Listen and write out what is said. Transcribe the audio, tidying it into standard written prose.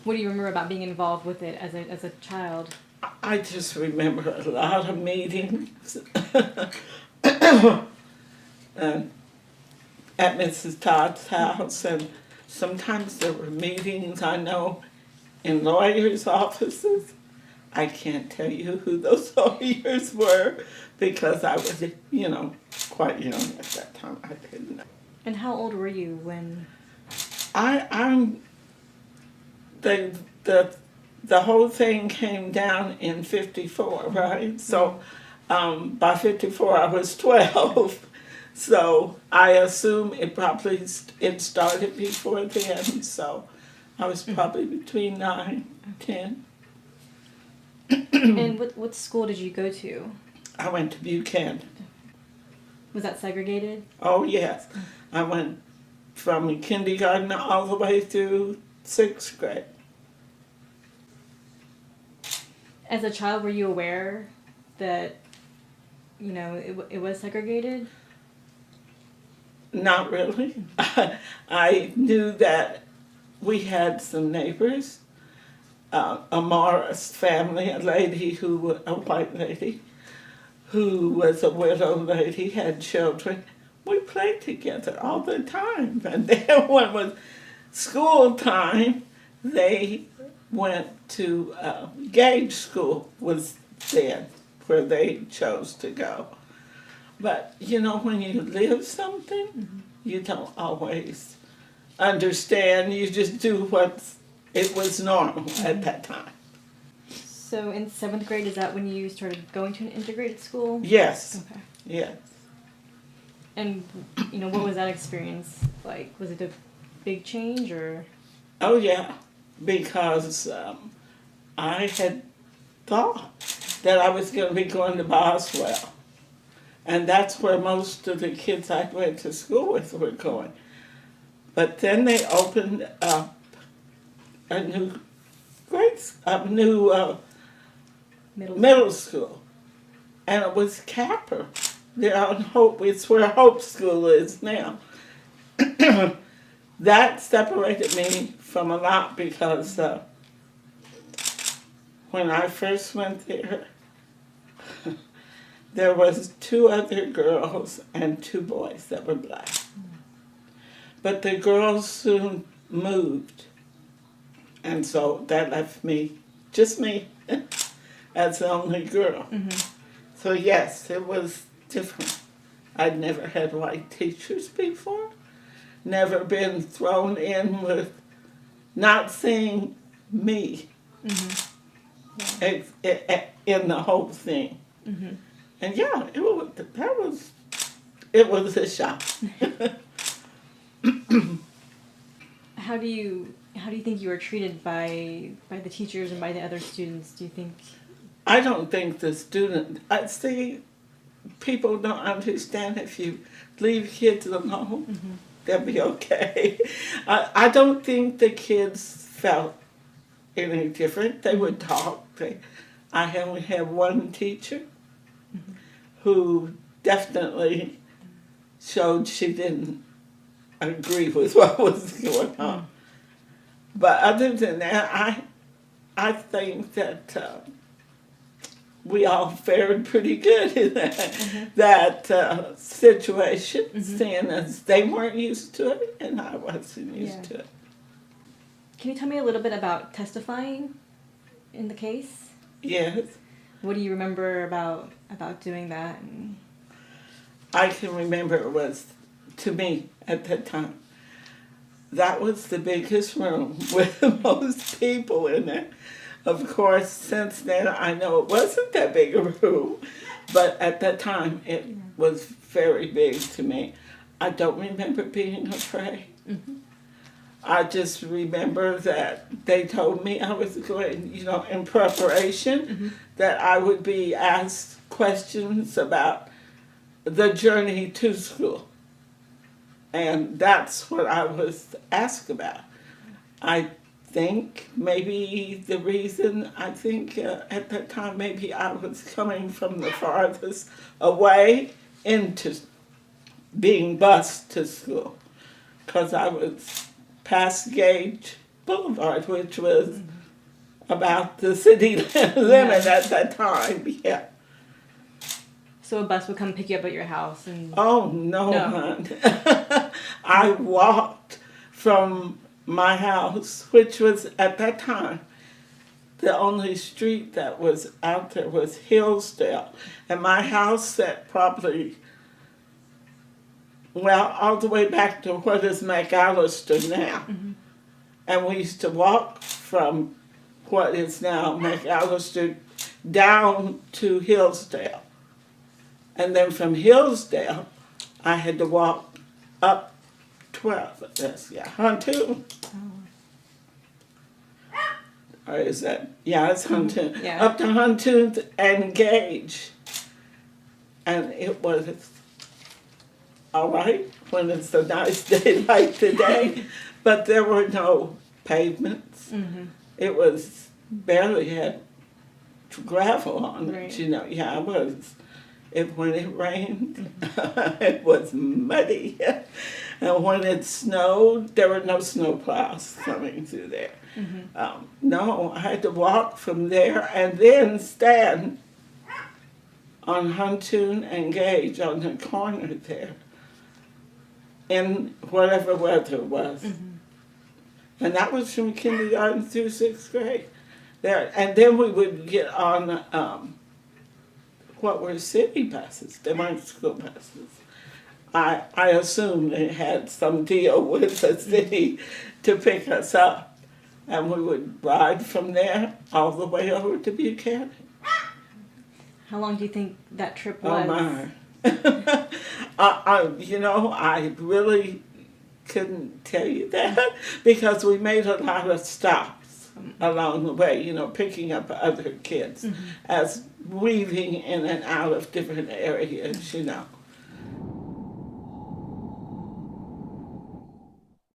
What do you remember about being involved with it as a child? I just remember a lot of meetings and at Mrs. Todd's house, and sometimes there were meetings, I know, in lawyers' offices. I can't tell you who those lawyers were because I was, quite young at that time. I didn't know. And how old were you when? I'm the whole thing came down in 54, right? So by 54 I was 12. So I assume it started before then. So I was probably between 9 and 10. And what school did you go to? I went to Buchanan. Was that segregated? Oh yes, I went from kindergarten all the way through 6th grade. As a child, were you aware that, it was segregated? Not really. I knew that we had some neighbors, a Morris family, a white lady, who was a widow lady, had children. We played together all the time. And then when it was school time, they went to Gage School was then where they chose to go. But, when you live something, you don't always understand. You just do it was normal at that time. So in 7th grade, is that when you started going to an integrated school? Yes. Okay. Yes. And, what was that experience like? Was it a big change or? Oh, yeah, because I had thought that I was going to be going to Boswell. And that's where most of the kids I went to school with were going. But then they opened up a new middle school. And it was Carper. They're on Hope. It's where Hope School is now. That separated me from a lot because when I first went there, there was 2 other girls and 2 boys that were black. But the girls soon moved. And so that left just me, as the only girl. Mm-hmm. So yes, it was different. I'd never had white teachers before. Never been thrown in with not seeing me in the whole thing. Mm-hmm. And yeah, it was a shock. How do you think you were treated by the teachers and by the other students? Do you think? I don't think I see people don't understand if you leave kids alone, they'll be okay. I don't think the kids felt any different. They would talk. I only had one teacher who definitely showed she didn't agree with what was going on. But other than that, I think that we all fared pretty good in that situation, seeing as they weren't used to it and I wasn't used to it. Can you tell me a little bit about testifying in the case? Yes. What do you remember about doing that? I can remember it was, to me, at that time, that was the biggest room with the most people in it. Of course, since then, I know it wasn't that big a room, but at that time, it was very big to me. I don't remember being afraid. I just remember that they told me I was going, in preparation, that I would be asked questions about the journey to school. And that's what I was asked about. I think maybe the reason, at that time, maybe I was coming from the farthest away into being bused to school. Because I was past Gage Boulevard, which was about the city limit at that time. Yeah. So a bus would come pick you up at your house and Oh no, No. hon. I walked from my house, which was at that time the only street that was out there was Hillsdale, and my house sat probably all the way back to what is McAllister now. And we used to walk from what is now McAllister down to Hillsdale. And then from Hillsdale, I had to walk up 12, Huntoon. Or is that, it's Huntoon. Yeah. Up to Huntoon and Gage. And it was all right when it's a nice day like today, but there were no pavements. It was barely had gravel on it, Right. it was. When it rained, it was muddy. And when it snowed, there were no snow plows coming through there. No, I had to walk from there and then stand on Huntoon and Gage on the corner there in whatever weather it was. And that was from kindergarten through 6th grade. There, and then we would get on what were city buses. They weren't school buses. I assume they had some deal with the city to pick us up. And we would ride from there all the way over to Buchanan. how long do you think that trip was? Oh my. I really couldn't tell you that because we made a lot of stops along the way, picking up other kids as weaving in and out of different areas,